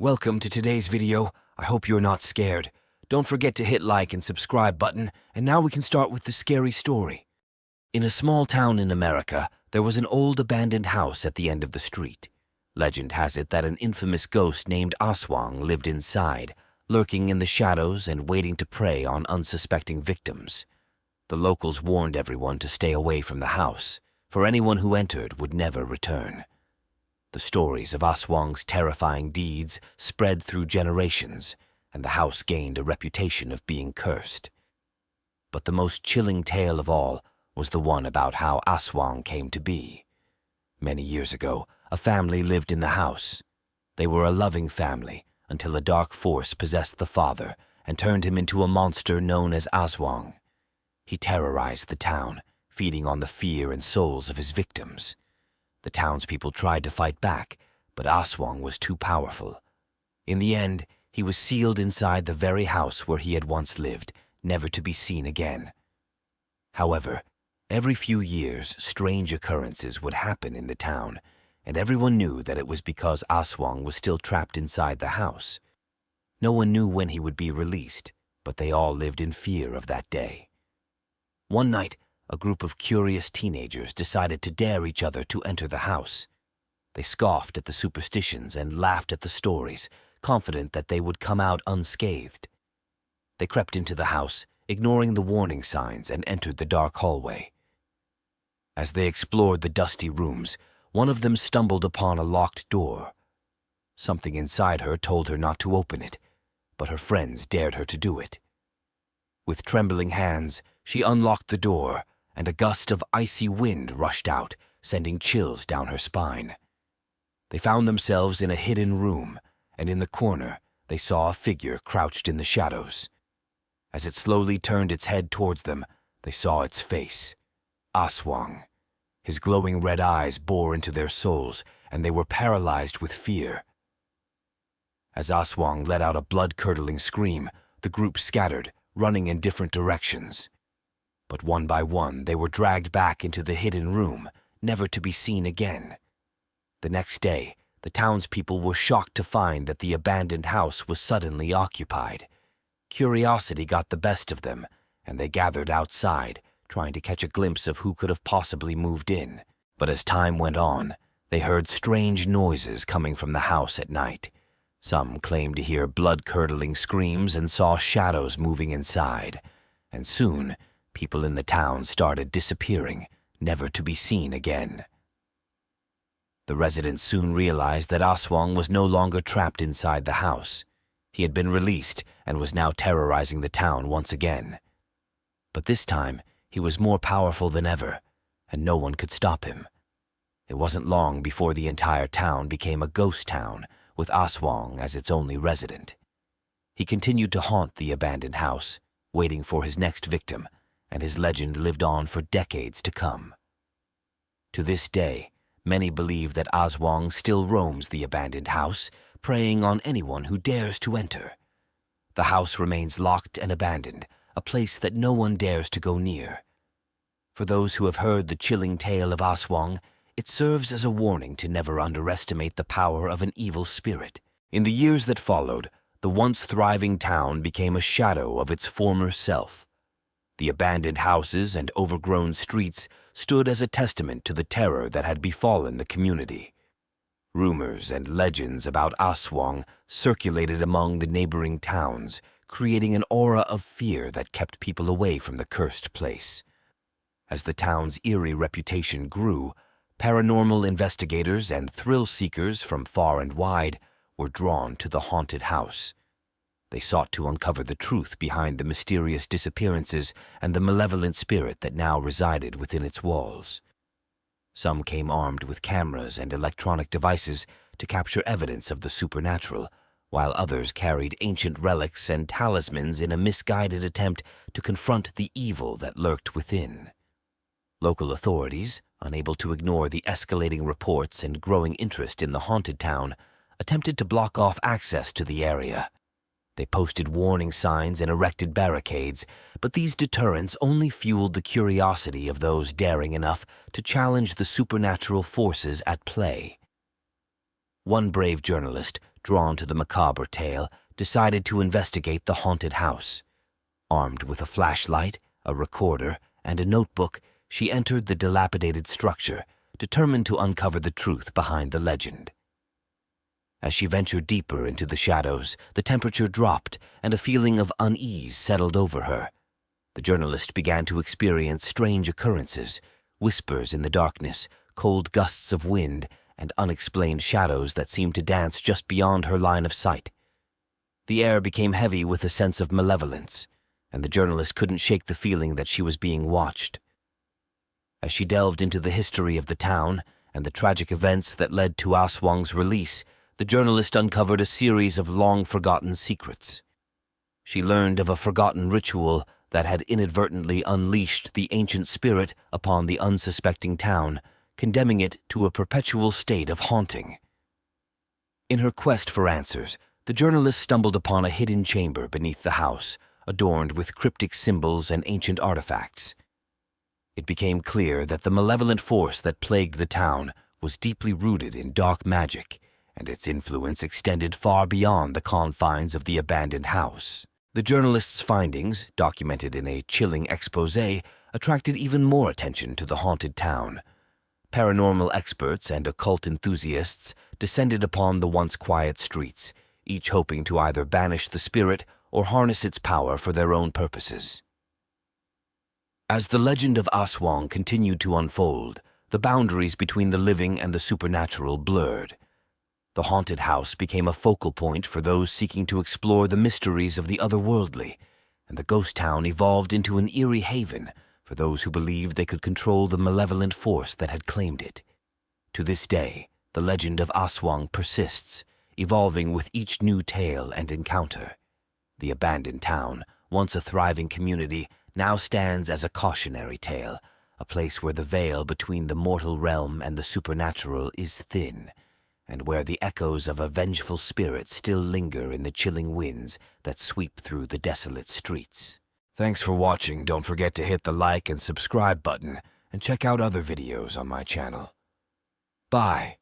Welcome to today's video. I hope you're not scared. Don't forget to hit like and subscribe button, and now we can start with the scary story. In a small town in America, there was an old abandoned house at the end of the street. Legend has it that an infamous ghost named Aswang lived inside, lurking in the shadows and waiting to prey on unsuspecting victims. The locals warned everyone to stay away from the house, for anyone who entered would never return. The stories of Aswang's terrifying deeds spread through generations, and the house gained a reputation of being cursed. But the most chilling tale of all was the one about how Aswang came to be. Many years ago, a family lived in the house. They were a loving family until a dark force possessed the father and turned him into a monster known as Aswang. He terrorized the town, feeding on the fear and souls of his victims. The townspeople tried to fight back, but Aswang was too powerful. In the end, he was sealed inside the very house where he had once lived, never to be seen again. However, every few years, strange occurrences would happen in the town, and everyone knew that it was because Aswang was still trapped inside the house. No one knew when he would be released, but they all lived in fear of that day. One night, a group of curious teenagers decided to dare each other to enter the house. They scoffed at the superstitions and laughed at the stories, confident that they would come out unscathed. They crept into the house, ignoring the warning signs, and entered the dark hallway. As they explored the dusty rooms, one of them stumbled upon a locked door. Something inside her told her not to open it, but her friends dared her to do it. With trembling hands, she unlocked the door, and a gust of icy wind rushed out, sending chills down her spine. They found themselves in a hidden room, and in the corner they saw a figure crouched in the shadows. As it slowly turned its head towards them, they saw its face, Aswang. His glowing red eyes bore into their souls, and they were paralyzed with fear. As Aswang let out a blood-curdling scream, the group scattered, running in different directions. But one by one, they were dragged back into the hidden room, never to be seen again. The next day, the townspeople were shocked to find that the abandoned house was suddenly occupied. Curiosity got the best of them, and they gathered outside, trying to catch a glimpse of who could have possibly moved in. But as time went on, they heard strange noises coming from the house at night. Some claimed to hear blood-curdling screams and saw shadows moving inside, and soon, people in the town started disappearing, never to be seen again. The residents soon realized that Aswang was no longer trapped inside the house. He had been released and was now terrorizing the town once again. But this time, he was more powerful than ever, and no one could stop him. It wasn't long before the entire town became a ghost town, with Aswang as its only resident. He continued to haunt the abandoned house, waiting for his next victim, and his legend lived on for decades to come. To this day, many believe that Aswang still roams the abandoned house, preying on anyone who dares to enter. The house remains locked and abandoned, a place that no one dares to go near. For those who have heard the chilling tale of Aswang, it serves as a warning to never underestimate the power of an evil spirit. In the years that followed, the once thriving town became a shadow of its former self. The abandoned houses and overgrown streets stood as a testament to the terror that had befallen the community. Rumors and legends about Aswang circulated among the neighboring towns, creating an aura of fear that kept people away from the cursed place. As the town's eerie reputation grew, paranormal investigators and thrill-seekers from far and wide were drawn to the haunted house. They sought to uncover the truth behind the mysterious disappearances and the malevolent spirit that now resided within its walls. Some came armed with cameras and electronic devices to capture evidence of the supernatural, while others carried ancient relics and talismans in a misguided attempt to confront the evil that lurked within. Local authorities, unable to ignore the escalating reports and growing interest in the haunted town, attempted to block off access to the area. They posted warning signs and erected barricades, but these deterrents only fueled the curiosity of those daring enough to challenge the supernatural forces at play. One brave journalist drawn to the macabre tale, decided to investigate the haunted house. Armed with a flashlight, a recorder, and a notebook, she entered the dilapidated structure, determined to uncover the truth behind the legend. As she ventured deeper into the shadows, the temperature dropped and a feeling of unease settled over her. The journalist began to experience strange occurrences, whispers in the darkness, cold gusts of wind, and unexplained shadows that seemed to dance just beyond her line of sight. The air became heavy with a sense of malevolence, and the journalist couldn't shake the feeling that she was being watched. As she delved into the history of the town and the tragic events that led to Aswang's release, the journalist uncovered a series of long-forgotten secrets. She learned of a forgotten ritual that had inadvertently unleashed the ancient spirit upon the unsuspecting town, condemning it to a perpetual state of haunting. In her quest for answers, the journalist stumbled upon a hidden chamber beneath the house, adorned with cryptic symbols and ancient artifacts. It became clear that the malevolent force that plagued the town was deeply rooted in dark magic, and its influence extended far beyond the confines of the abandoned house. The journalist's findings, documented in a chilling exposé, attracted even more attention to the haunted town. Paranormal experts and occult enthusiasts descended upon the once quiet streets, each hoping to either banish the spirit or harness its power for their own purposes. As the legend of Aswang continued to unfold, the boundaries between the living and the supernatural blurred. The haunted house became a focal point for those seeking to explore the mysteries of the otherworldly, and the ghost town evolved into an eerie haven for those who believed they could control the malevolent force that had claimed it. To this day, the legend of Aswang persists, evolving with each new tale and encounter. The abandoned town, once a thriving community, now stands as a cautionary tale, a place where the veil between the mortal realm and the supernatural is thin, and where the echoes of a vengeful spirit still linger in the chilling winds that sweep through the desolate streets. Thanks for watching. Don't forget to hit the like and subscribe button, and check out other videos on my channel. Bye.